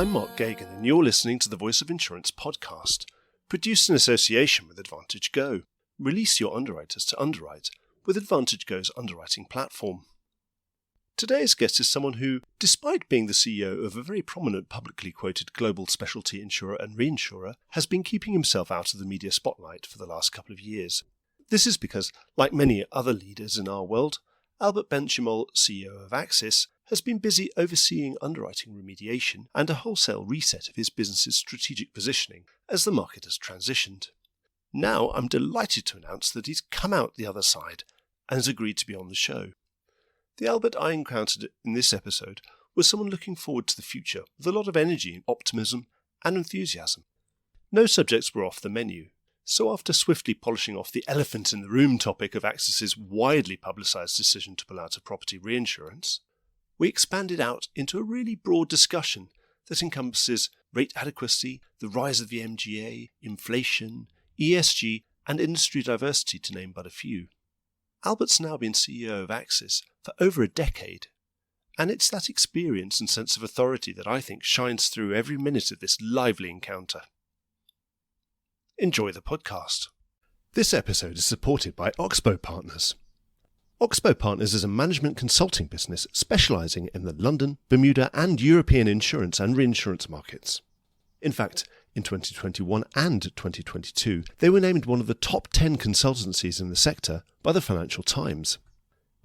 I'm Mark Gagan, and you're listening to the Voice of Insurance podcast, produced in association with Advantage Go. Release your underwriters to underwrite with Advantage Go's underwriting platform. Today's guest is someone who, despite being the CEO of a very prominent publicly quoted global specialty insurer and reinsurer, has been keeping himself out of the media spotlight for the last couple of years. This is because, like many other leaders in our world, Albert Benchimol, CEO of Axis, has been busy overseeing underwriting remediation and a wholesale reset of his business's strategic positioning as the market has transitioned. Now I'm delighted to announce that he's come out the other side and has agreed to be on the show. The Albert I encountered in this episode was someone looking forward to the future with a lot of energy, optimism and enthusiasm. No subjects were off the menu, so after swiftly polishing off the elephant in the room topic of Axis's widely publicised decision to pull out of property reinsurance, we expanded out into a really broad discussion that encompasses rate adequacy, the rise of the MGA, inflation, ESG and industry diversity, to name but a few. Albert's now been CEO of Axis for over a decade, and it's that experience and sense of authority that I think shines through every minute of this lively encounter. Enjoy the podcast. This episode is supported by Oxbow Partners. Oxbow Partners is a management consulting business specialising in the London, Bermuda and European insurance and reinsurance markets. In fact, in 2021 and 2022, they were named one of the top 10 consultancies in the sector by the Financial Times.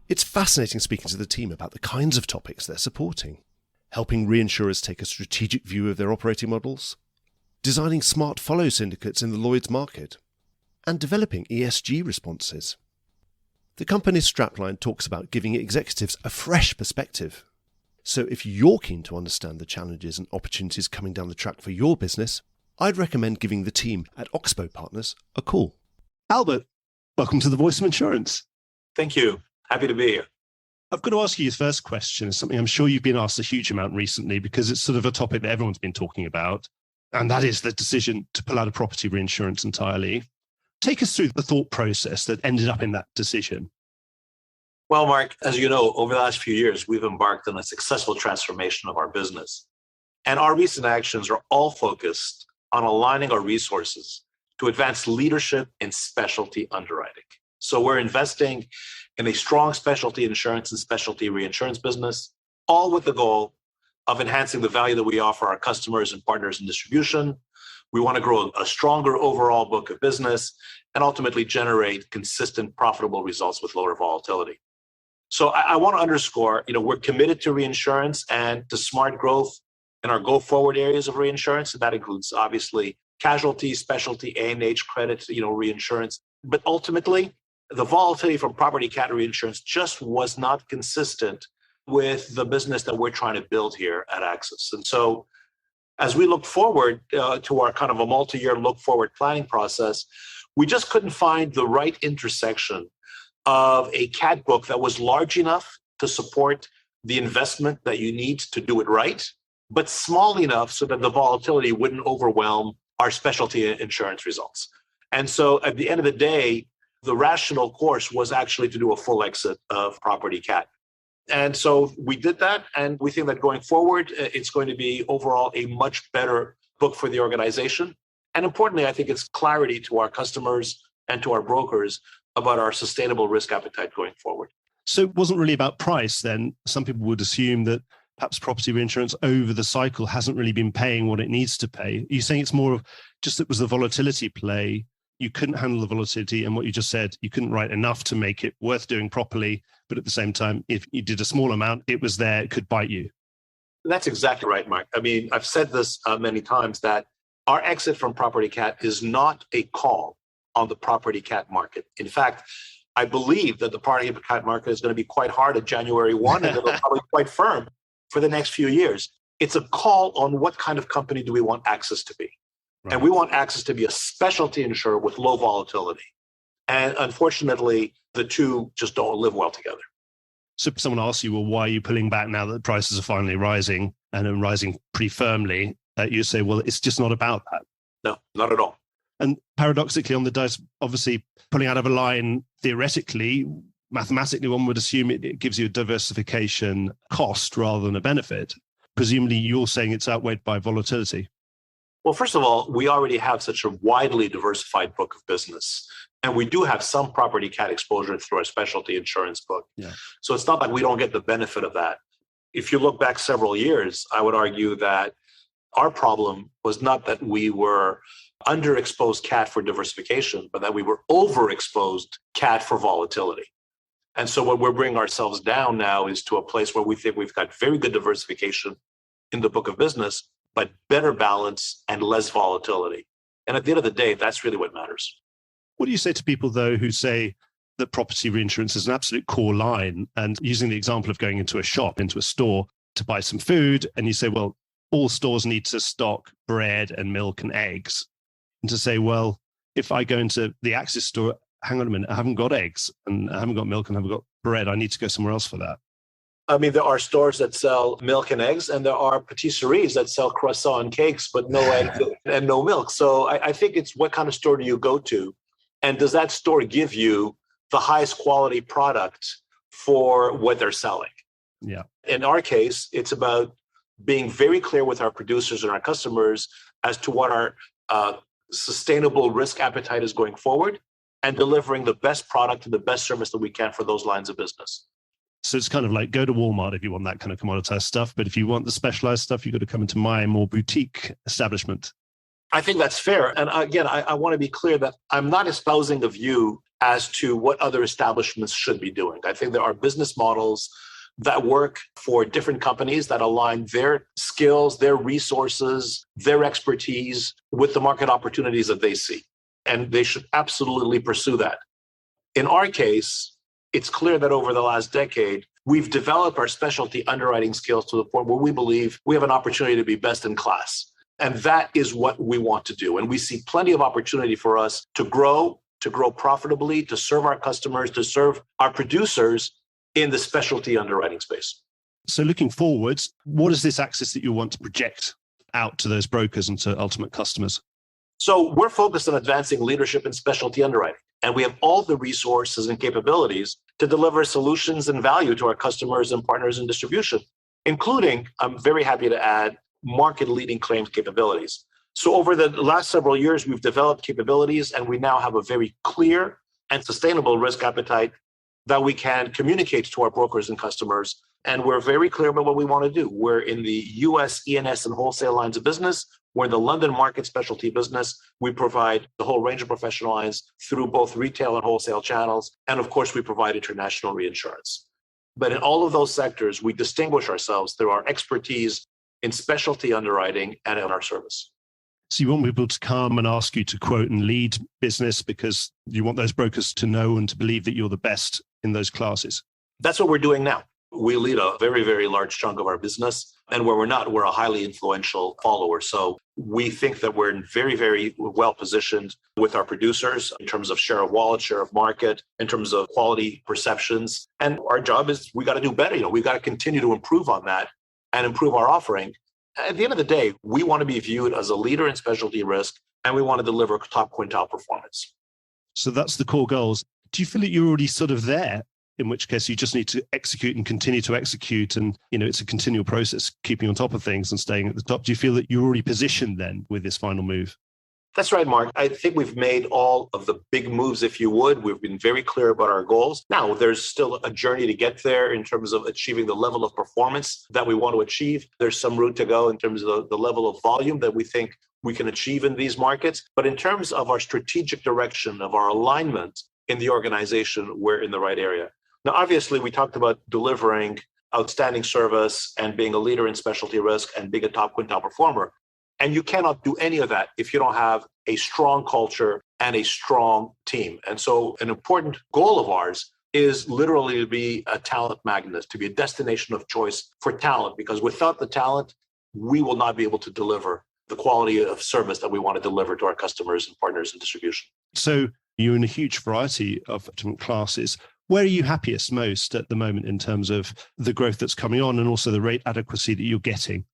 It's fascinating speaking to the team about the kinds of topics they're supporting, helping reinsurers take a strategic view of their operating models, designing smart follow syndicates in the Lloyd's market, and developing ESG responses. The company's strapline talks about giving executives a fresh perspective. So if you're keen to understand the challenges and opportunities coming down the track for your business, I'd recommend giving the team at Oxbow Partners a call. Albert, welcome to the Voice of Insurance. Thank you. Happy to be here. I've got to ask you the first question, something I'm sure you've been asked a huge amount recently because it's sort of a topic that everyone's been talking about, and that is the decision to pull out of property reinsurance entirely. Take us through the thought process that ended up in that decision. Well, Mark, as you know, over the last few years, we've embarked on a successful transformation of our business. And our recent actions are all focused on aligning our resources to advance leadership in specialty underwriting. So we're investing in a strong specialty insurance and specialty reinsurance business, all with the goal of enhancing the value that we offer our customers and partners in distribution. We want to grow a stronger overall book of business and ultimately generate consistent, profitable results with lower volatility. So I want to underscore, we're committed to reinsurance and to smart growth in our go-forward areas of reinsurance. And that includes, obviously, casualty, specialty, A&H credit, reinsurance. But ultimately, the volatility from property cat reinsurance just was not consistent with the business that we're trying to build here at Axis. And so as we look forward to our kind of a multi-year look-forward planning process, we just couldn't find the right intersection of a cat book that was large enough to support the investment that you need to do it right, but small enough so that the volatility wouldn't overwhelm our specialty insurance results. And so at the end of the day, the rational course was actually to do a full exit of property cat. And so we did that, and we think that going forward, it's going to be overall a much better book for the organization. And importantly, I think it's clarity to our customers and to our brokers about our sustainable risk appetite going forward. So it wasn't really about price then. Some people would assume that perhaps property reinsurance over the cycle hasn't really been paying what it needs to pay. Are you saying it's more of just it was the volatility play? You couldn't handle the volatility, and what you just said, you couldn't write enough to make it worth doing properly. But at the same time, if you did a small amount, it was there, it could bite you. That's exactly right, Mark. I mean, I've said this many times that our exit from property cat is not a call on the property cat market. In fact, I believe that the property cat market is going to be quite hard at January 1 and it'll probably be quite firm for the next few years. It's a call on what kind of company do we want Axis to be. Right. And we want Axis to be a specialty insurer with low volatility. And unfortunately, the two just don't live well together. So if someone asks you, well, why are you pulling back now that prices are finally rising and are rising pretty firmly? You say, well, it's just not about that. No, not at all. And paradoxically on the dice, obviously pulling out of a line, theoretically, mathematically, one would assume it gives you a diversification cost rather than a benefit. presumably you're saying it's outweighed by volatility. Well, first of all, we already have such a widely diversified book of business. And we do have some property cat exposure through our specialty insurance book. Yeah. So it's not like we don't get the benefit of that. If you look back several years, I would argue that our problem was not that we were underexposed cat for diversification, but that we were overexposed cat for volatility. And so what we're bringing ourselves down now is to a place where we think we've got very good diversification in the book of business, but better balance and less volatility. And at the end of the day, that's really what matters. What do you say to people, though, who say that property reinsurance is an absolute core line? And using the example of going into a shop, into a store to buy some food, and you say, well, all stores need to stock bread and milk and eggs. And to say, well, if I go into the Axis store, hang on a minute, I haven't got eggs and I haven't got milk and I haven't got bread. I need to go somewhere else for that. I mean, there are stores that sell milk and eggs, and there are patisseries that sell croissant and cakes, but no eggs and no milk. So I think it's what kind of store do you go to? And does that store give you the highest quality product for what they're selling? Yeah. In our case, it's about being very clear with our producers and our customers as to what our sustainable risk appetite is going forward, and delivering the best product and the best service that we can for those lines of business. So it's kind of like go to Walmart if you want that kind of commoditized stuff. But if you want the specialized stuff, you've got to come into my more boutique establishment. I think that's fair. And again, I want to be clear that I'm not espousing a view as to what other establishments should be doing. I think there are business models that work for different companies that align their skills, their resources, their expertise with the market opportunities that they see. And they should absolutely pursue that. In our case, it's clear that over the last decade, we've developed our specialty underwriting skills to the point where we believe we have an opportunity to be best in class. And that is what we want to do. And we see plenty of opportunity for us to grow profitably, to serve our customers, to serve our producers in the specialty underwriting space. So looking forwards, what is this axis that you want to project out to those brokers and to ultimate customers? So we're focused on advancing leadership in specialty underwriting. And we have all the resources and capabilities to deliver solutions and value to our customers and partners in distribution, including, I'm very happy to add, market-leading claims capabilities. So over the last several years, we've developed capabilities, and we now have a very clear and sustainable risk appetite that we can communicate to our brokers and customers. And we're very clear about what we want to do. We're in the US, E&S, and wholesale lines of business. We're in the London market specialty business. We provide the whole range of professional lines through both retail and wholesale channels. And of course, we provide international reinsurance. But in all of those sectors, we distinguish ourselves through our expertise in specialty underwriting and in our service. So you want people to come and ask you to quote and lead business because you want those brokers to know and to believe that you're the best in those classes. That's what we're doing now. We lead a very, very large chunk of our business. And where we're not, we're a highly influential follower. So we think that we're very, very well positioned with our producers in terms of share of wallet, share of market, in terms of quality perceptions. And our job is we got to do better. We got to continue to improve on that and improve our offering. At the end of the day, we want to be viewed as a leader in specialty risk, and we want to deliver top quintile performance. So that's the core goals. Do you feel that you're already sort of there? In which case you just need to execute and continue to execute. And, it's a continual process, keeping on top of things and staying at the top. Do you feel that you're already positioned then with this final move? That's right, Mark. I think we've made all of the big moves, if you would. We've been very clear about our goals. Now, there's still a journey to get there in terms of achieving the level of performance that we want to achieve. There's some route to go in terms of the level of volume that we think we can achieve in these markets. But in terms of our strategic direction, of our alignment in the organization, we're in the right area. Now, obviously, we talked about delivering outstanding service and being a leader in specialty risk and being a top quintile performer. And you cannot do any of that if you don't have a strong culture and a strong team. And so an important goal of ours is literally to be a talent magnet, to be a destination of choice for talent, because without the talent, we will not be able to deliver the quality of service that we want to deliver to our customers and partners in distribution. So you're in a huge variety of different classes. Where are you happiest most at the moment in terms of the growth that's coming on and also the rate adequacy that you're getting?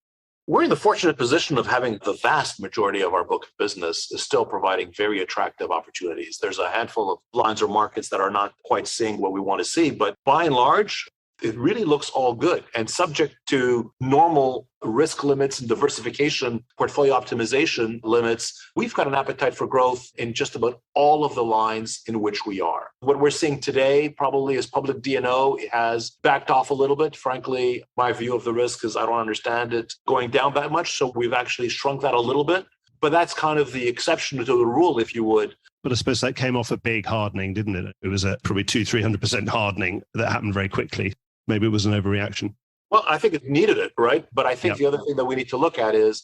We're in the fortunate position of having the vast majority of our book of business is still providing very attractive opportunities. There's a handful of lines or markets that are not quite seeing what we want to see, but by and large, it really looks all good. And subject to normal risk limits and diversification, portfolio optimization limits, we've got an appetite for growth in just about all of the lines in which we are. What we're seeing today probably is public D&O has backed off a little bit. Frankly, my view of the risk is I don't understand it going down that much. So we've actually shrunk that a little bit. But that's kind of the exception to the rule, if you would. But I suppose that came off a big hardening, didn't it? It was a probably 200-300% hardening that happened very quickly. Maybe it was an overreaction. Well, I think it needed it, right? But I think the other thing that we need to look at is,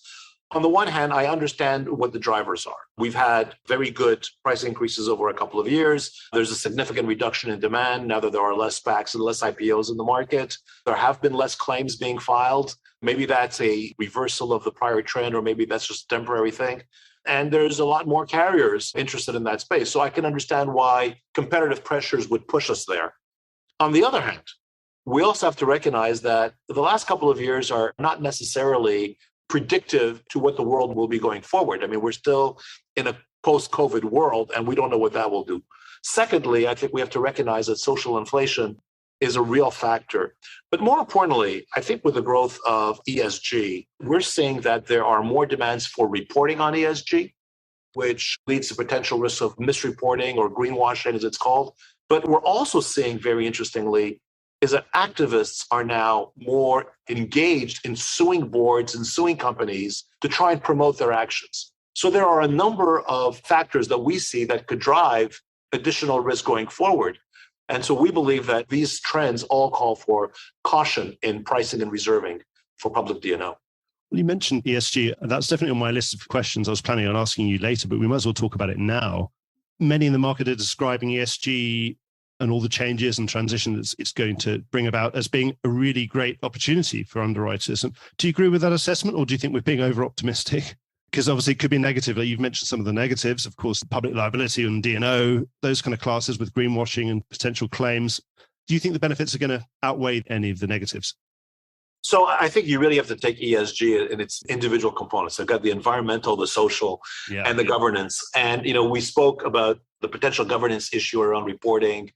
on the one hand, I understand what the drivers are. We've had very good price increases over a couple of years. There's a significant reduction in demand now that there are less SPACs and less IPOs in the market. There have been less claims being filed. Maybe that's a reversal of the prior trend, or maybe that's just a temporary thing. And there's a lot more carriers interested in that space. So I can understand why competitive pressures would push us there. On the other hand, we also have to recognize that the last couple of years are not necessarily predictive to what the world will be going forward. I mean, we're still in a post-COVID world, and we don't know what that will do. Secondly, I think we have to recognize that social inflation is a real factor. But more importantly, I think with the growth of ESG, we're seeing that there are more demands for reporting on ESG, which leads to potential risks of misreporting or greenwashing, as it's called. But we're also seeing, very interestingly, is that activists are now more engaged in suing boards and suing companies to try and promote their actions. So there are a number of factors that we see that could drive additional risk going forward. And so we believe that these trends all call for caution in pricing and reserving for public D&O. Well, you mentioned ESG. That's definitely on my list of questions I was planning on asking you later, but we might as well talk about it now. Many in the market are describing ESG and all the changes and transition that it's going to bring about as being a really great opportunity for underwriters. And do you agree with that assessment, or do you think we're being over-optimistic? Because obviously it could be negative. Like you've mentioned some of the negatives, of course, public liability and D&O, those kind of classes with greenwashing and potential claims. Do you think the benefits are going to outweigh any of the negatives? So I think you really have to take ESG in its individual components. I've got the environmental, the social, and the governance. And, we spoke about the potential governance issue around reporting.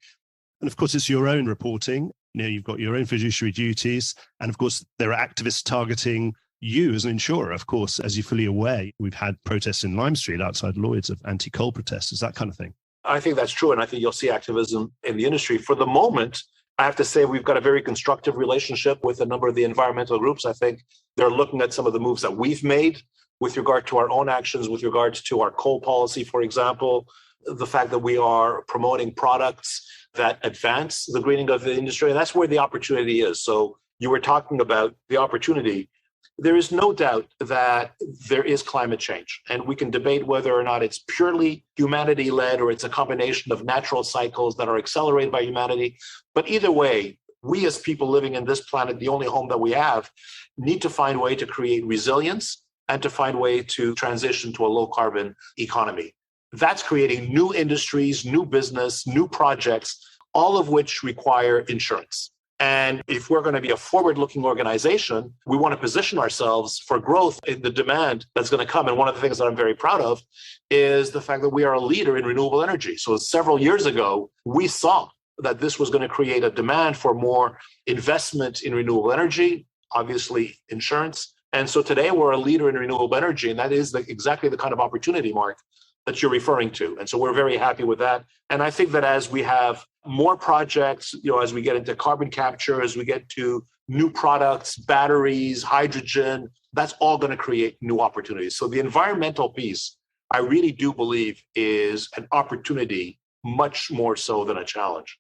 And of course, it's your own reporting. You've got your own fiduciary duties. And of course, there are activists targeting you as an insurer. Of course, as you're fully aware, we've had protests in Lime Street outside Lloyd's of anti-coal protesters, that kind of thing. I think that's true. And I think you'll see activism in the industry. For the moment, I have to say we've got a very constructive relationship with a number of the environmental groups. I think they're looking at some of the moves that we've made with regard to our own actions, with regards to our coal policy, for example, the fact that we are promoting products that advance the greening of the industry. And that's where the opportunity is. So you were talking about the opportunity. There is no doubt that there is climate change, and we can debate whether or not it's purely humanity-led or it's a combination of natural cycles that are accelerated by humanity. But either way, we as people living in this planet, the only home that we have, need to find a way to create resilience and to find a way to transition to a low-carbon economy. That's creating new industries, new business, new projects, all of which require insurance. And if we're going to be a forward-looking organization, we want to position ourselves for growth in the demand that's going to come. And one of the things that I'm very proud of is the fact that we are a leader in renewable energy. So several years ago, we saw that this was going to create a demand for more investment in renewable energy, obviously insurance. And so today we're a leader in renewable energy, and that is exactly the kind of opportunity, Mark, that you're referring to. And so we're very happy with that. And I think that as we have more projects, as we get into carbon capture, as we get to new products, batteries, hydrogen, that's all going to create new opportunities. So the environmental piece, I really do believe, is an opportunity much more so than a challenge.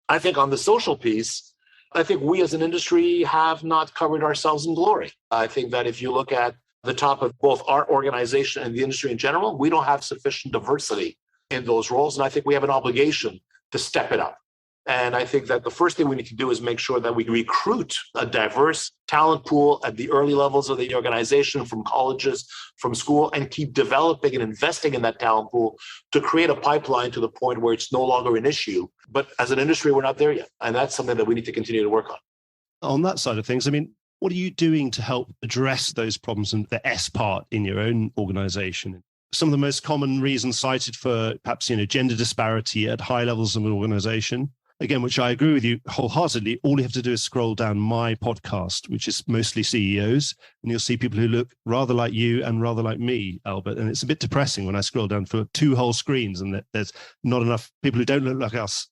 I think on the social piece, I think we as an industry have not covered ourselves in glory. I think that if you look at the top of both our organization and the industry in general, we don't have sufficient diversity in those roles. And I think we have an obligation to step it up. And I think that the first thing we need to do is make sure that we recruit a diverse talent pool at the early levels of the organization, from colleges, from school, and keep developing and investing in that talent pool to create a pipeline to the point where it's no longer an issue. But as an industry, we're not there yet. And that's something that we need to continue to work on. On that side of things, what are you doing to help address those problems and the S part in your own organization? Some of the most common reasons cited for perhaps, gender disparity at high levels of an organization, again, which I agree with you wholeheartedly, all you have to do is scroll down my podcast, which is mostly CEOs, and you'll see people who look rather like you and rather like me, Albert. And it's a bit depressing when I scroll down for 2 whole screens and there's not enough people who don't look like us.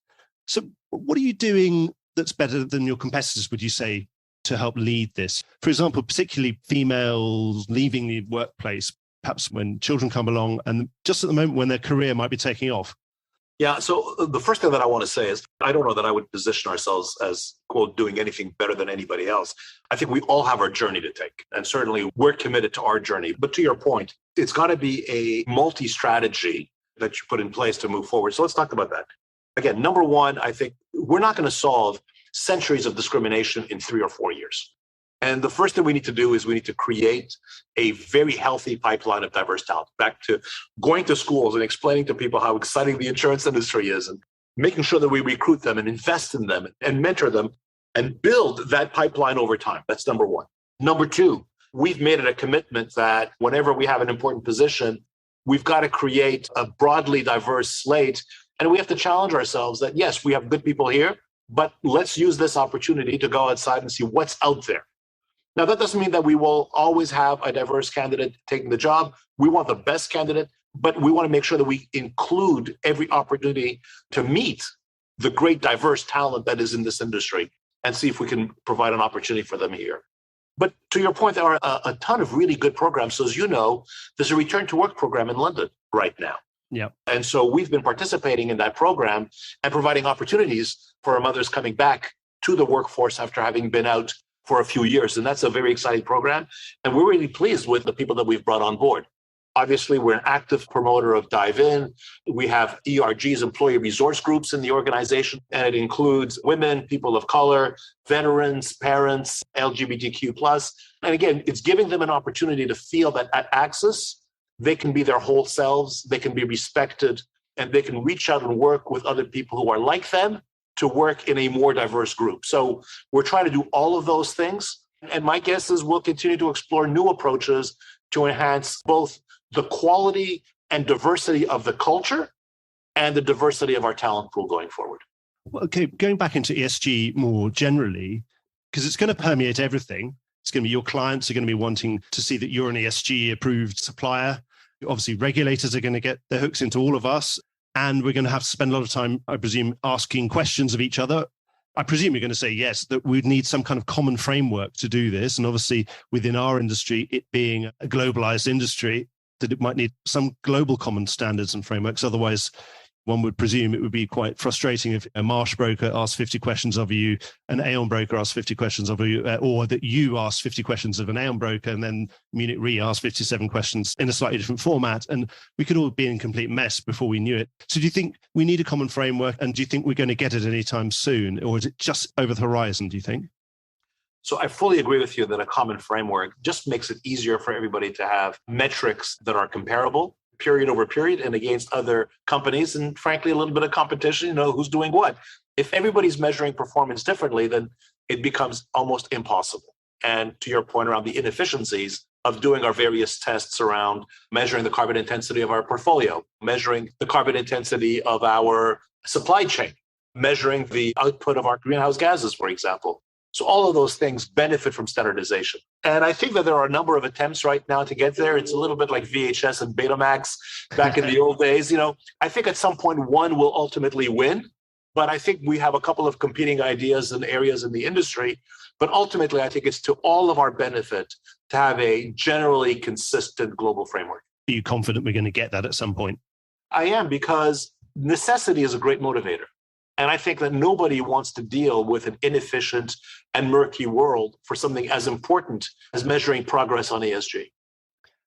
So what are you doing that's better than your competitors, would you say, to help lead this? For example, particularly females leaving the workplace, perhaps when children come along and just at the moment when their career might be taking off. Yeah, so the first thing that I want to say is I don't know that I would position ourselves as, quote, doing anything better than anybody else. I think we all have our journey to take, and certainly we're committed to our journey. But to your point, it's got to be a multi-strategy that you put in place to move forward. So let's talk about that. Again, number one, I think we're not going to solve centuries of discrimination in 3 or 4 years. And the first thing we need to do is we need to create a very healthy pipeline of diverse talent. Back to going to schools and explaining to people how exciting the insurance industry is and making sure that we recruit them and invest in them and mentor them and build that pipeline over time. That's number one. Number two, we've made it a commitment that whenever we have an important position, we've got to create a broadly diverse slate. And we have to challenge ourselves that, yes, we have good people here, but let's use this opportunity to go outside and see what's out there. Now, that doesn't mean that we will always have a diverse candidate taking the job. We want the best candidate, but we want to make sure that we include every opportunity to meet the great diverse talent that is in this industry and see if we can provide an opportunity for them here. But to your point, there are a ton of really good programs. So as you know, there's a return to work program in London right now. Yeah. And so we've been participating in that program and providing opportunities for mothers coming back to the workforce after having been out for a few years. And that's a very exciting program. And we're really pleased with the people that we've brought on board. Obviously, we're an active promoter of Dive In. We have ERGs, employee resource groups in the organization, and it includes women, people of color, veterans, parents, LGBTQ+. And again, it's giving them an opportunity to feel that at Axis, they can be their whole selves, they can be respected, and they can reach out and work with other people who are like them to work in a more diverse group. So we're trying to do all of those things. And my guess is we'll continue to explore new approaches to enhance both the quality and diversity of the culture and the diversity of our talent pool going forward. Well, okay, going back into ESG more generally, because it's going to permeate everything. It's going to be your clients are going to be wanting to see that you're an ESG approved supplier. Obviously, regulators are going to get their hooks into all of us. And we're going to have to spend a lot of time, I presume, asking questions of each other. I presume you're going to say, yes, that we'd need some kind of common framework to do this. And obviously, within our industry, it being a globalized industry, that it might need some global common standards and frameworks. Otherwise, one would presume it would be quite frustrating if a Marsh broker asks 50 questions of you, an Aon broker asks 50 questions of you, or that you ask 50 questions of an Aon broker, and then Munich Re asks 57 questions in a slightly different format. And we could all be in complete mess before we knew it. So do you think we need a common framework? And do you think we're going to get it anytime soon? Or is it just over the horizon, do you think? So I fully agree with you that a common framework just makes it easier for everybody to have metrics that are comparable, period over period, and against other companies, and frankly, a little bit of competition, who's doing what. If everybody's measuring performance differently, then it becomes almost impossible. And to your point around the inefficiencies of doing our various tests around measuring the carbon intensity of our portfolio, measuring the carbon intensity of our supply chain, measuring the output of our greenhouse gases, for example. So all of those things benefit from standardization. And I think that there are a number of attempts right now to get there. It's a little bit like VHS and Betamax back in the old days. I think at some point one will ultimately win, but I think we have a couple of competing ideas and areas in the industry. But ultimately, I think it's to all of our benefit to have a generally consistent global framework. Are you confident we're going to get that at some point? I am, because necessity is a great motivator. And I think that nobody wants to deal with an inefficient and murky world for something as important as measuring progress on ESG.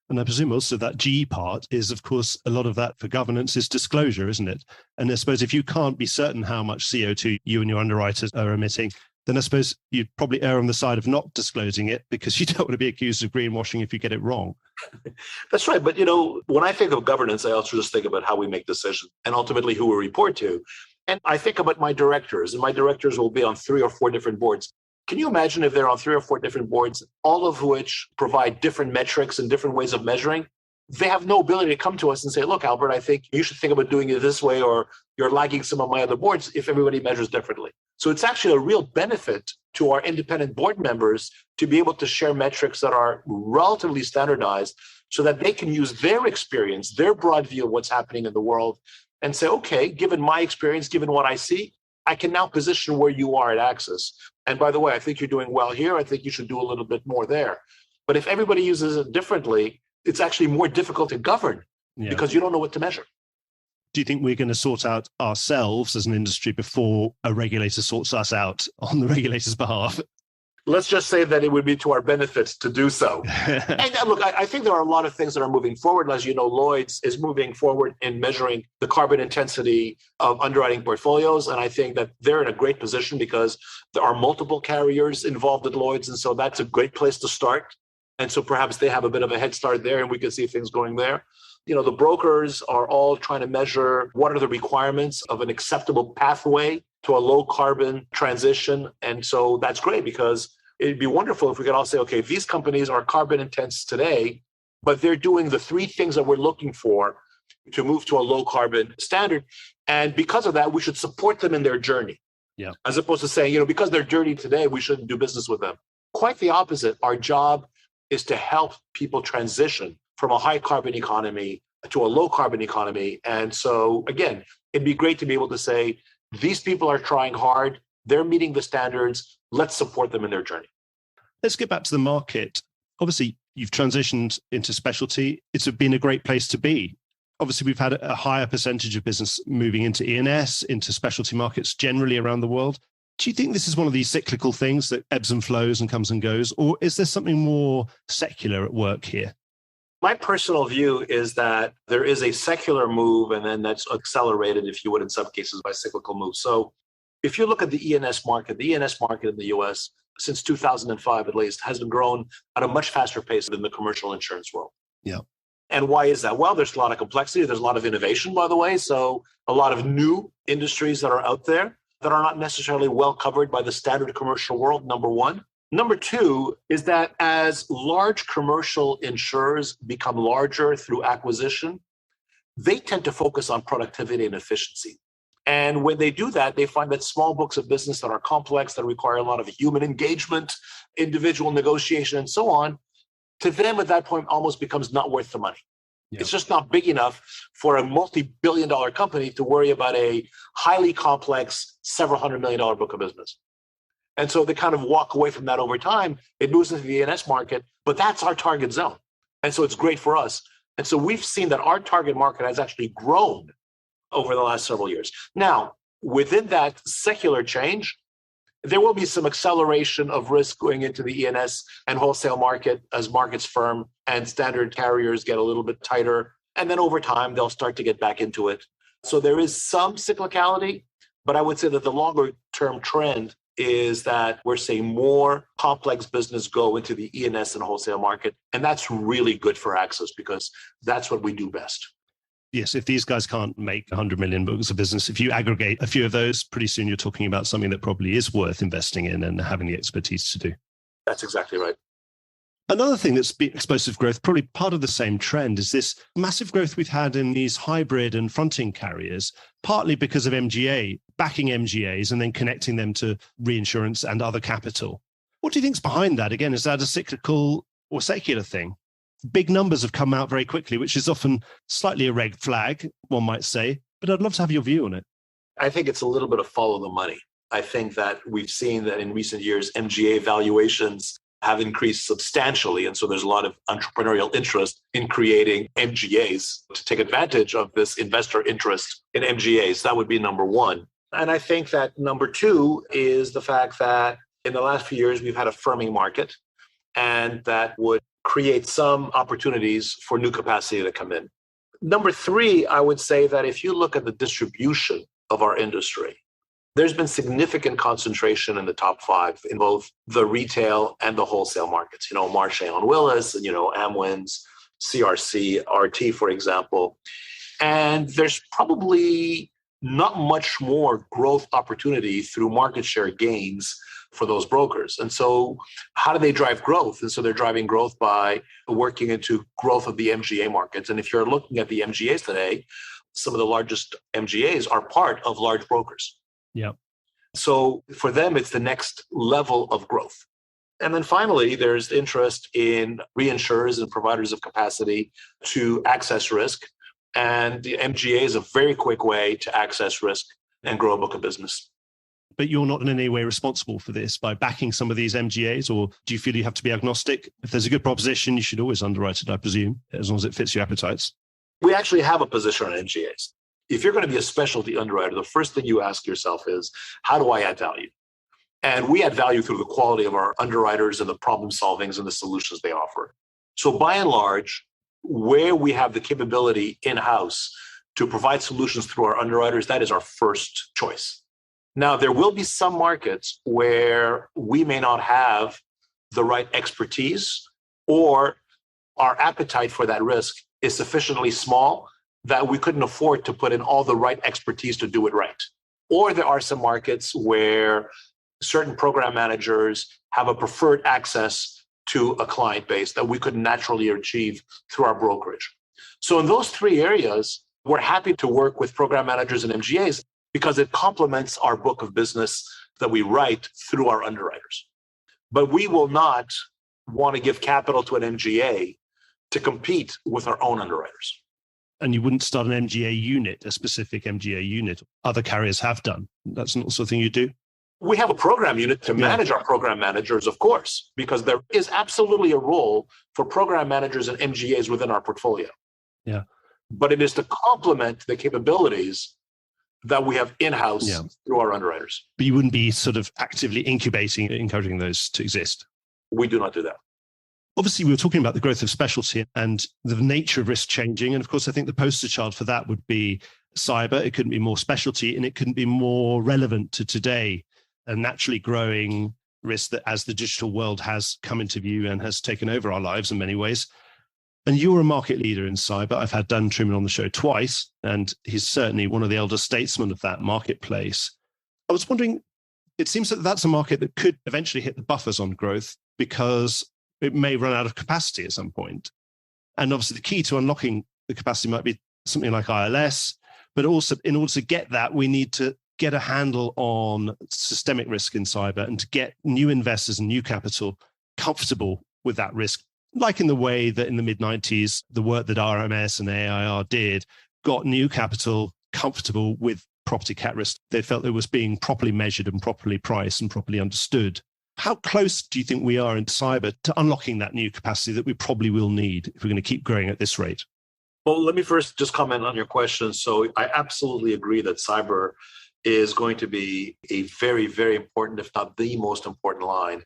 And I presume also that G part is, of course, a lot of that for governance is disclosure, isn't it? And I suppose if you can't be certain how much CO2 you and your underwriters are emitting, then I suppose you'd probably err on the side of not disclosing it because you don't want to be accused of greenwashing if you get it wrong. That's right. But, when I think of governance, I also just think about how we make decisions and ultimately who we report to. And I think about my directors, and my directors will be on 3 or 4 different boards. Can you imagine if they're on 3 or 4 different boards, all of which provide different metrics and different ways of measuring? they have no ability to come to us and say, look, Albert, I think you should think about doing it this way, or you're lagging some of my other boards if everybody measures differently. So it's actually a real benefit to our independent board members to be able to share metrics that are relatively standardized so that they can use their experience, their broad view of what's happening in the world and say, okay, given my experience, given what I see, I can now position where you are at Axis. And by the way, I think you're doing well here. I think you should do a little bit more there. But if everybody uses it differently, it's actually more difficult to govern because you don't know what to measure. Do you think we're going to sort out ourselves as an industry before a regulator sorts us out on the regulator's behalf? Let's just say that it would be to our benefit to do so. And look, I think there are a lot of things that are moving forward. As you know, Lloyd's is moving forward in measuring the carbon intensity of underwriting portfolios. And I think that they're in a great position because there are multiple carriers involved at Lloyd's. And so that's a great place to start. And so perhaps they have a bit of a head start there and we can see things going there. You know, the brokers are all trying to measure what are the requirements of an acceptable pathway to a low carbon transition. And so that's great because it'd be wonderful if we could all say, okay, these companies are carbon intense today, but they're doing the three things that we're looking for to move to a low carbon standard. And because of that, we should support them in their journey. Yeah. As opposed to saying, you know, because they're dirty today, we shouldn't do business with them. Quite the opposite. Our job is to help people transition from a high carbon economy to a low carbon economy. And so, again, it'd be great to be able to say, these people are trying hard, they're meeting the standards, let's support them in their journey. Let's get back to the market. Obviously, you've transitioned into specialty. It's been a great place to be. Obviously, we've had a higher percentage of business moving into E&S, into specialty markets generally around the world. Do you think this is one of these cyclical things that ebbs and flows and comes and goes, or is there something more secular at work here? My personal view is that there is a secular move, and then that's accelerated, if you would, in some cases by cyclical moves. So if you look at the E&S market in the US, since 2005 at least, has grown at a much faster pace than the commercial insurance world. Yeah. And why is that? Well, there's a lot of complexity. There's a lot of innovation, by the way. So a lot of new industries that are out there that are not necessarily well covered by the standard commercial world, number one. Number two is that as large commercial insurers become larger through acquisition, they tend to focus on productivity and efficiency. And when they do that, they find that small books of business that are complex, that require a lot of human engagement, individual negotiation, and so on, to them at that point almost becomes not worth the money. Yeah. It's just not big enough for a multi-billion-dollar company to worry about a highly complex, several $100 million book of business. And so they kind of walk away from that over time. It moves into the E&S market, but that's our target zone. And so it's great for us. And so we've seen that our target market has actually grown over the last several years. Now, within that secular change, there will be some acceleration of risk going into the E&S and wholesale market as markets firm and standard carriers get a little bit tighter. And then over time, they'll start to get back into it. So there is some cyclicality, but I would say that the longer term trend is that we're seeing more complex business go into the E&S and wholesale market. And that's really good for Axis because that's what we do best. Yes, if these guys can't make 100 million books of business, if you aggregate a few of those, pretty soon you're talking about something that probably is worth investing in and having the expertise to do. That's exactly right. Another thing that's been explosive growth, probably part of the same trend, is this massive growth we've had in these hybrid and fronting carriers, partly because of MGA, backing MGAs and then connecting them to reinsurance and other capital. What do you think's behind that? Again, is that a cyclical or secular thing? Big numbers have come out very quickly, which is often slightly a red flag, one might say, but I'd love to have your view on it. I think it's a little bit of follow the money. I think that we've seen that in recent years, MGA valuations have increased substantially. And so there's a lot of entrepreneurial interest in creating MGAs to take advantage of this investor interest in MGAs. That would be number one. And I think that number two is the fact that in the last few years, we've had a firming market, and that would create some opportunities for new capacity to come in. Number three, I would say that if you look at the distribution of our industry, there's been significant concentration in the top five in both the retail and the wholesale markets. You know, Marsh & Willis and, Amwins, CRC, RT, for example. And there's probably not much more growth opportunity through market share gains for those brokers. And so how do they drive growth? And so they're driving growth by working into growth of the MGA markets. And if you're looking at the MGAs today, some of the largest MGAs are part of large brokers. Yeah. So for them, it's the next level of growth. And then finally, there's interest in reinsurers and providers of capacity to access risk. And the MGA is a very quick way to access risk and grow a book of business. But you're not in any way responsible for this by backing some of these MGAs, or do you feel you have to be agnostic? If there's a good proposition, you should always underwrite it, I presume, as long as it fits your appetites. We actually have a position on MGAs. If you're going to be a specialty underwriter, the first thing you ask yourself is, how do I add value? And we add value through the quality of our underwriters and the problem solvings and the solutions they offer. So by and large, where we have the capability in-house to provide solutions through our underwriters, that is our first choice. Now, there will be some markets where we may not have the right expertise, or our appetite for that risk is sufficiently small that we couldn't afford to put in all the right expertise to do it right. Or there are some markets where certain program managers have a preferred access to a client base that we could naturally achieve through our brokerage. So in those three areas, we're happy to work with program managers and MGAs because it complements our book of business that we write through our underwriters. But we will not want to give capital to an MGA to compete with our own underwriters. And you wouldn't start an MGA unit, a specific MGA unit. Other carriers have done. That's not the sort of thing you do? We have a program unit to manage our program managers, of course, because there is absolutely a role for program managers and MGAs within our portfolio. Yeah. But it is to complement the capabilities that we have in-house through our underwriters. But you wouldn't be sort of actively incubating, encouraging those to exist? We do not do that. Obviously, we were talking about the growth of specialty and the nature of risk changing. And of course, I think the poster child for that would be cyber. It couldn't be more specialty and it couldn't be more relevant to today. A naturally growing risk that as the digital world has come into view and has taken over our lives in many ways. And you're a market leader in cyber. I've had Dan Truman on the show twice, and he's certainly one of the elder statesmen of that marketplace. I was wondering, it seems that that's a market that could eventually hit the buffers on growth because it may run out of capacity at some point. And obviously the key to unlocking the capacity might be something like ILS, but also in order to get that, we need to get a handle on systemic risk in cyber and to get new investors and new capital comfortable with that risk. Like in the way that in the mid-90s, the work that RMS and AIR did got new capital comfortable with property cat risk. They felt it was being properly measured and properly priced and properly understood. How close do you think we are in cyber to unlocking that new capacity that we probably will need if we're going to keep growing at this rate? Well, let me first just comment on your question. So I absolutely agree that cyber is going to be a very, very important, if not the most important line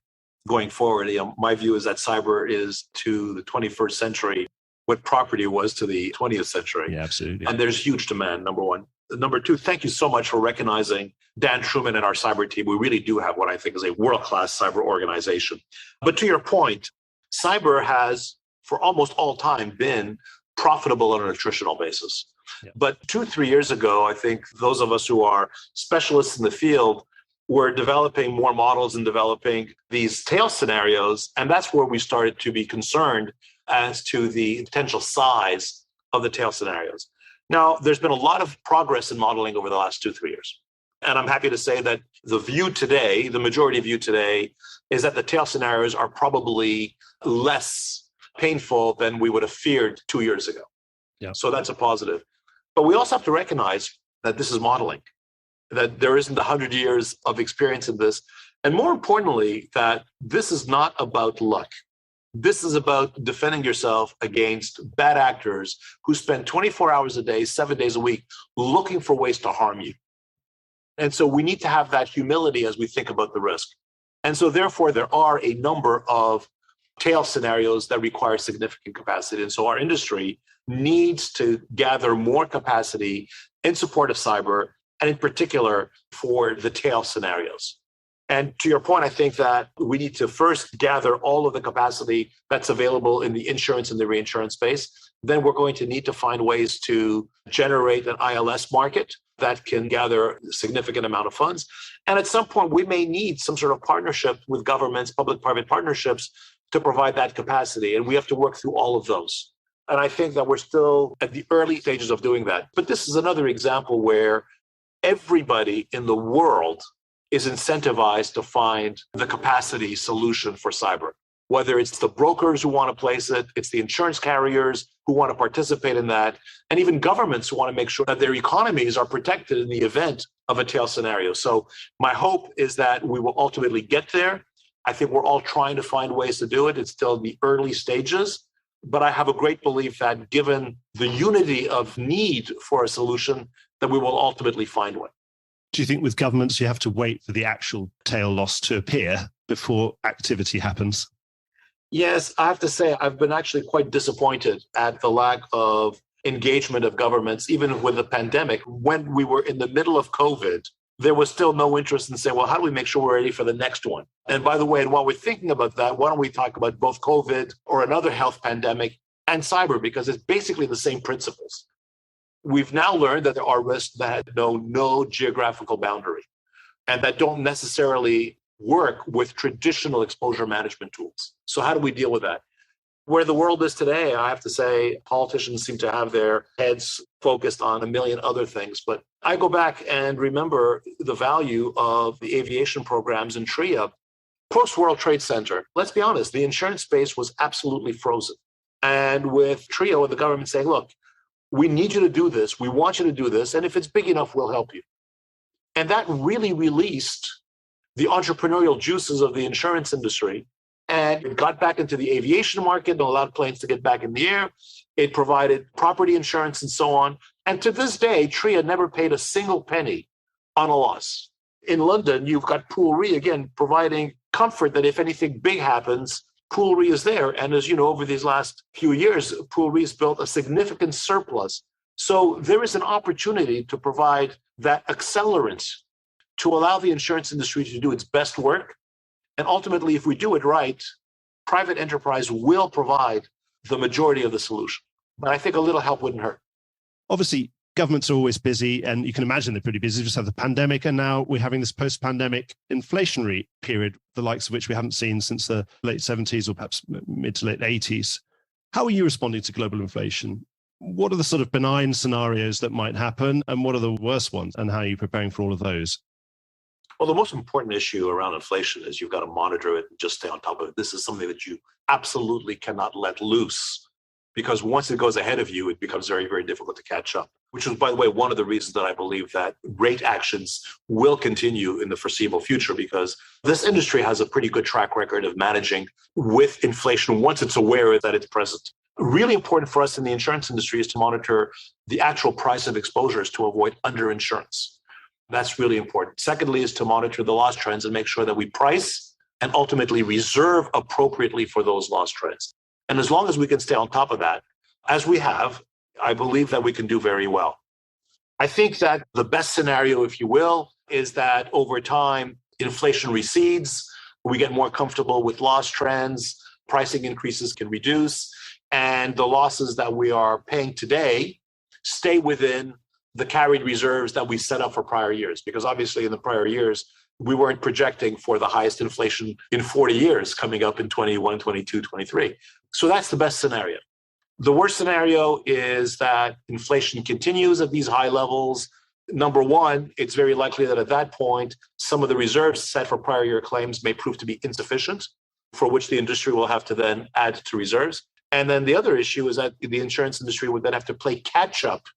going forward. My view is that cyber is to the 21st century what property was to the 20th century. Yeah, absolutely. And there's huge demand, number one. Number two, thank you so much for recognizing Dan Truman and our cyber team. We really do have what I think is a world-class cyber organization. But to your point, cyber has, for almost all time, been profitable on an attritional basis. Yeah. But 2-3 years ago, I think those of us who are specialists in the field were developing more models and developing these tail scenarios. And that's where we started to be concerned as to the potential size of the tail scenarios. Now, there's been a lot of progress in modeling over the last 2-3 years. And I'm happy to say that the view today, the majority view today, is that the tail scenarios are probably less painful than we would have feared 2 years ago. Yeah. So that's a positive. But we also have to recognize that this is modeling, that there isn't 100 years of experience in this. And more importantly, that this is not about luck. This is about defending yourself against bad actors who spend 24 hours a day, 7 days a week, looking for ways to harm you. And so we need to have that humility as we think about the risk. And so therefore, there are a number of tail scenarios that require significant capacity. And so our industry needs to gather more capacity in support of cyber, and in particular for the tail scenarios. And to your point, I think that we need to first gather all of the capacity that's available in the insurance and the reinsurance space. Then we're going to need to find ways to generate an ILS market that can gather a significant amount of funds. And at some point, we may need some sort of partnership with governments, public-private partnerships, to provide that capacity. And we have to work through all of those. And I think that we're still at the early stages of doing that. But this is another example where everybody in the world is incentivized to find the capacity solution for cyber. Whether it's the brokers who want to place it, it's the insurance carriers who want to participate in that, and even governments who want to make sure that their economies are protected in the event of a tail scenario. So my hope is that we will ultimately get there. I think we're all trying to find ways to do it. It's still in the early stages, but I have a great belief that given the unity of need for a solution, that we will ultimately find one. Do you think with governments you have to wait for the actual tail loss to appear before activity happens? Yes, I have to say I've been actually quite disappointed at the lack of engagement of governments, even with the pandemic. When we were in the middle of COVID, there was still no interest in saying, well, how do we make sure we're ready for the next one? And by the way, and while we're thinking about that, why don't we talk about both COVID or another health pandemic and cyber, because it's basically the same principles. We've now learned that there are risks that know no geographical boundary and that don't necessarily work with traditional exposure management tools. So how do we deal with that? Where the world is today, I have to say, politicians seem to have their heads focused on a million other things. But I go back and remember the value of the aviation programs in TRIA. Post-World Trade Center, let's be honest, the insurance space was absolutely frozen. And with TRIA, the government saying, look, we need you to do this. We want you to do this. And if it's big enough, we'll help you. And that really released the entrepreneurial juices of the insurance industry. And it got back into the aviation market and allowed planes to get back in the air. It provided property insurance and so on. And to this day, TRIA never paid a single penny on a loss. In London, you've got Pool Re, again, providing comfort that if anything big happens, Pool Re is there. And as you know, over these last few years, Pool Re has built a significant surplus. So there is an opportunity to provide that accelerant to allow the insurance industry to do its best work. And ultimately, if we do it right, private enterprise will provide the majority of the solution. But I think a little help wouldn't hurt. Obviously, governments are always busy, and you can imagine they're pretty busy. We just have the pandemic, and now we're having this post-pandemic inflationary period, the likes of which we haven't seen since the late 70s or perhaps mid to late 80s. How are you responding to global inflation? What are the sort of benign scenarios that might happen, and what are the worst ones, and how are you preparing for all of those? Well, the most important issue around inflation is you've got to monitor it and just stay on top of it. This is something that you absolutely cannot let loose, because once it goes ahead of you, it becomes very, very difficult to catch up, which is, by the way, one of the reasons that I believe that rate actions will continue in the foreseeable future, because this industry has a pretty good track record of managing with inflation once it's aware that it's present. Really important for us in the insurance industry is to monitor the actual price of exposures to avoid underinsurance. That's really important. Secondly, is to monitor the loss trends and make sure that we price and ultimately reserve appropriately for those loss trends. And as long as we can stay on top of that, as we have, I believe that we can do very well. I think that the best scenario, if you will, is that over time, inflation recedes, we get more comfortable with loss trends, pricing increases can reduce, and the losses that we are paying today stay within the carried reserves that we set up for prior years. Because obviously in the prior years, we weren't projecting for the highest inflation in 40 years coming up in 21, 22, 23. So that's the best scenario. The worst scenario is that inflation continues at these high levels. Number one, it's very likely that at that point, some of the reserves set for prior year claims may prove to be insufficient, for which the industry will have to then add to reserves. And then the other issue is that the insurance industry would then have to play catch up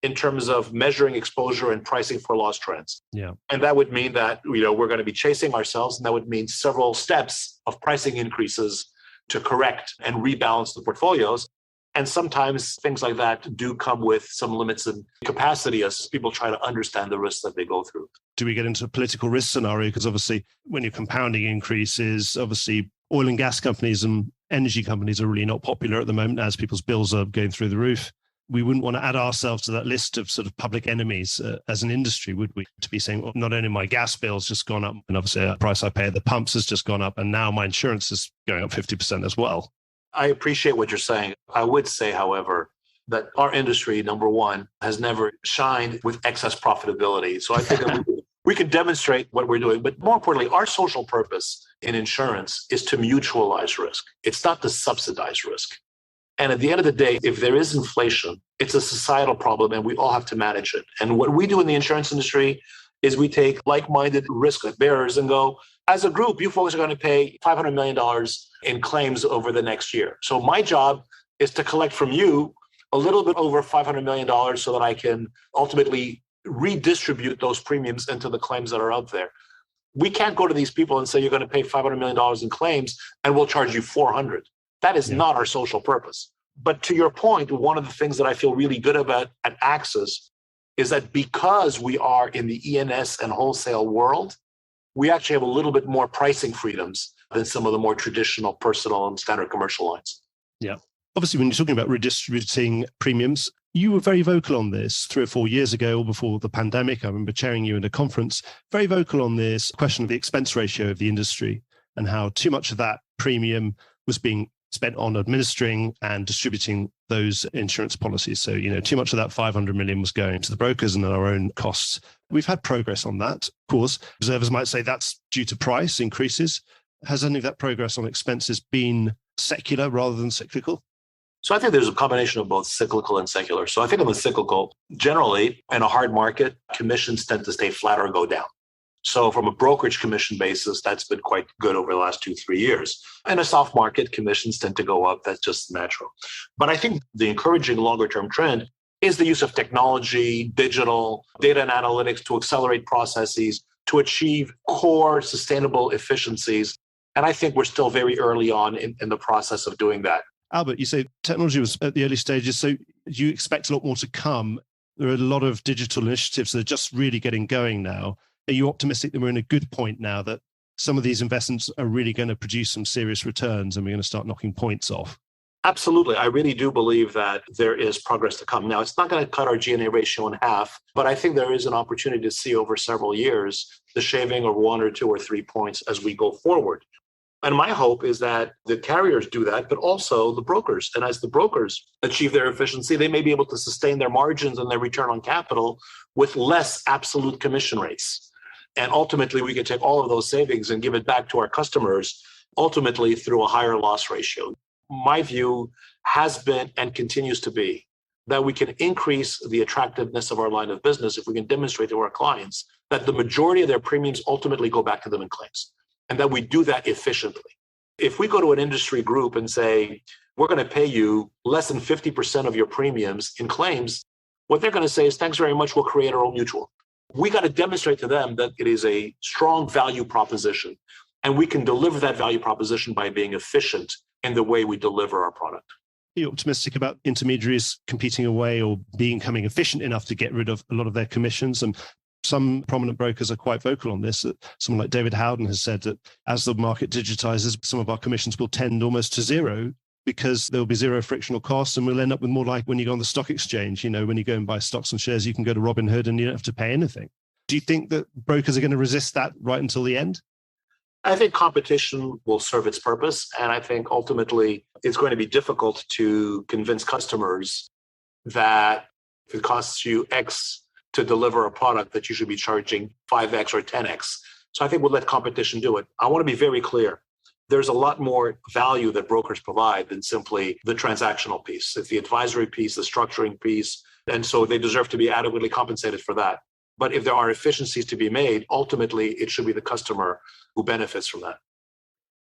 in terms of measuring exposure and pricing for loss trends. Yeah. And that would mean that, we're going to be chasing ourselves, and that would mean several steps of pricing increases to correct and rebalance the portfolios. And sometimes things like that do come with some limits in capacity as people try to understand the risks that they go through. Do we get into a political risk scenario? Because obviously when you're compounding increases, obviously oil and gas companies and energy companies are really not popular at the moment as people's bills are going through the roof. we wouldn't want to add ourselves to that list of sort of public enemies as an industry, would we? To be saying, well, not only my gas bill's just gone up, and obviously the price I pay at the pumps has just gone up, and now my insurance is going up 50% as well. I appreciate what you're saying. I would say, however, that our industry, number one, has never shined with excess profitability. So I think that we can demonstrate what we're doing. But more importantly, our social purpose in insurance is to mutualize risk. It's not to subsidize risk. And at the end of the day, if there is inflation, it's a societal problem and we all have to manage it. And what we do in the insurance industry is we take like-minded risk bearers and go, as a group, you folks are going to pay $500 million in claims over the next year. So my job is to collect from you a little bit over $500 million so that I can ultimately redistribute those premiums into the claims that are out there. We can't go to these people and say, you're going to pay $500 million in claims and we'll charge you 400. That is not our social purpose. But to your point, one of the things that I feel really good about at Axis is that because we are in the E&S and wholesale world, we actually have a little bit more pricing freedoms than some of the more traditional personal and standard commercial lines. Yeah. Obviously, when you're talking about redistributing premiums, you were very vocal on this 3 or 4 years ago, or before the pandemic. I remember chairing you in a conference, very vocal on this question of the expense ratio of the industry and how too much of that premium was being spent on administering and distributing those insurance policies. So, too much of that 500 million was going to the brokers and our own costs. We've had progress on that. Of course, observers might say that's due to price increases. Has any of that progress on expenses been secular rather than cyclical? So I think there's a combination of both cyclical and secular. So I think in the cyclical, generally, in a hard market, commissions tend to stay flat or go down. So from a brokerage commission basis, that's been quite good over the last 2-3 years. In a soft market, commissions tend to go up. That's just natural. But I think the encouraging longer term trend is the use of technology, digital, data and analytics to accelerate processes, to achieve core sustainable efficiencies. And I think we're still very early on in the process of doing that. Albert, you say technology was at the early stages, so you expect a lot more to come. There are a lot of digital initiatives that are just really getting going now. Are you optimistic that we're in a good point now that some of these investments are really going to produce some serious returns and we're going to start knocking points off? Absolutely. I really do believe that there is progress to come. Now, it's not going to cut our G&A ratio in half, but I think there is an opportunity to see over several years the shaving of 1 or 2 or 3 points as we go forward. And my hope is that the carriers do that, but also the brokers. And as the brokers achieve their efficiency, they may be able to sustain their margins and their return on capital with less absolute commission rates. And ultimately, we can take all of those savings and give it back to our customers, ultimately through a higher loss ratio. My view has been and continues to be that we can increase the attractiveness of our line of business if we can demonstrate to our clients that the majority of their premiums ultimately go back to them in claims, and that we do that efficiently. If we go to an industry group and say, we're going to pay you less than 50% of your premiums in claims, what they're going to say is, thanks very much, we'll create our own mutual. We got to demonstrate to them that it is a strong value proposition, and we can deliver that value proposition by being efficient in the way we deliver our product. Are you optimistic about intermediaries competing away or becoming efficient enough to get rid of a lot of their commissions? And some prominent brokers are quite vocal on this. Someone like David Howden has said that as the market digitizes, some of our commissions will tend almost to zero because there'll be zero frictional costs, and we'll end up with more like when you go on the stock exchange. When you go and buy stocks and shares, you can go to Robinhood and you don't have to pay anything. Do you think that brokers are going to resist that right until the end? I think competition will serve its purpose. And I think ultimately it's going to be difficult to convince customers that if it costs you X to deliver a product, that you should be charging 5X or 10X. So I think we'll let competition do it. I want to be very clear. There's a lot more value that brokers provide than simply the transactional piece. It's the advisory piece, the structuring piece. And so they deserve to be adequately compensated for that. But if there are efficiencies to be made, ultimately it should be the customer who benefits from that.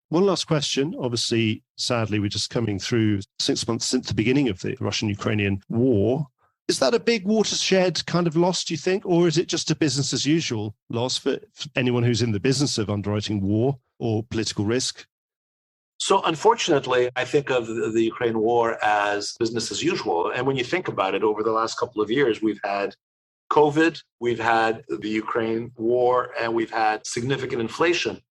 One last question. Obviously, sadly, we're just coming through 6 months since the beginning of the Russian-Ukrainian war. Is that a big watershed kind of loss, do you think? Or is it just a business as usual loss for anyone who's in the business of underwriting war or political risk? So unfortunately, I think of the Ukraine war as business as usual. And when you think about it, over the last couple of years, we've had COVID, we've had the Ukraine war, and we've had significant inflation.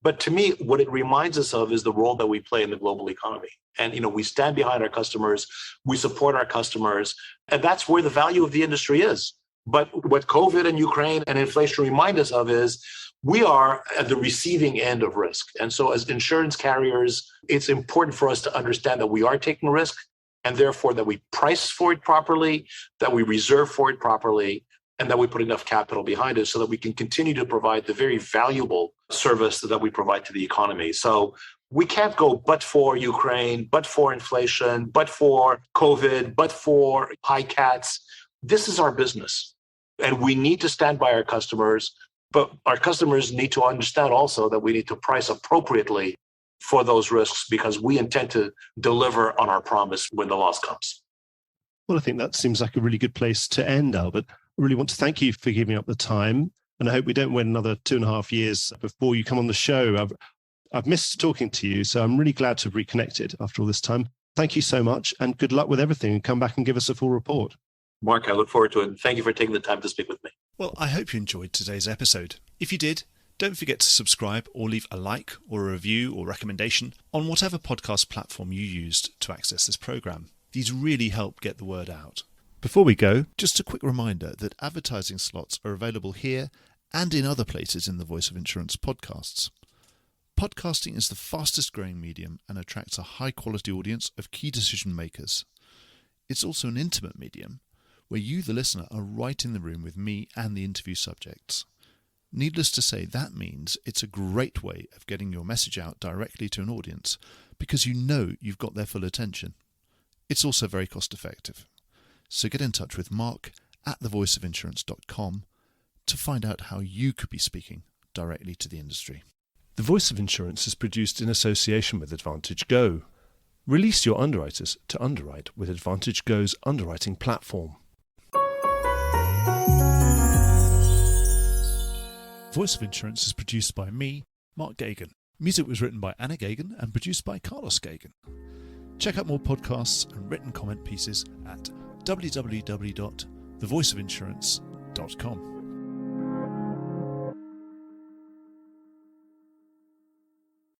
But to me, what it reminds us of is the role that we play in the global economy. And, we stand behind our customers, we support our customers, and that's where the value of the industry is. But what COVID and Ukraine and inflation remind us of is we are at the receiving end of risk. And so as insurance carriers, it's important for us to understand that we are taking risk, and therefore that we price for it properly, that we reserve for it properly, and that we put enough capital behind it so that we can continue to provide the very valuable service that we provide to the economy. So we can't go but for Ukraine, but for inflation, but for COVID, but for high cats. This is our business. And we need to stand by our customers, but our customers need to understand also that we need to price appropriately for those risks because we intend to deliver on our promise when the loss comes. Well, I think that seems like a really good place to end, Albert. I really want to thank you for giving up the time. And I hope we don't wait another 2.5 years before you come on the show. I've missed talking to you, so I'm really glad to have reconnected after all this time. Thank you so much, and good luck with everything. And come back and give us a full report. Mark, I look forward to it. Thank you for taking the time to speak with me. Well, I hope you enjoyed today's episode. If you did, don't forget to subscribe or leave a like or a review or recommendation on whatever podcast platform you used to access this program. These really help get the word out. Before we go, just a quick reminder that advertising slots are available here and in other places in the Voice of Insurance podcasts. Podcasting is the fastest growing medium and attracts a high quality audience of key decision makers. It's also an intimate medium where you, the listener, are right in the room with me and the interview subjects. Needless to say, that means it's a great way of getting your message out directly to an audience because you know you've got their full attention. It's also very cost effective. So get in touch with Mark at thevoiceofinsurance.com to find out how you could be speaking directly to the industry. The Voice of Insurance is produced in association with Advantage Go. Release your underwriters to underwrite with Advantage Go's underwriting platform. Voice of Insurance is produced by me, Mark Gagan. Music was written by Anna Gagan and produced by Carlos Gagan. Check out more podcasts and written comment pieces at www.thevoiceofinsurance.com.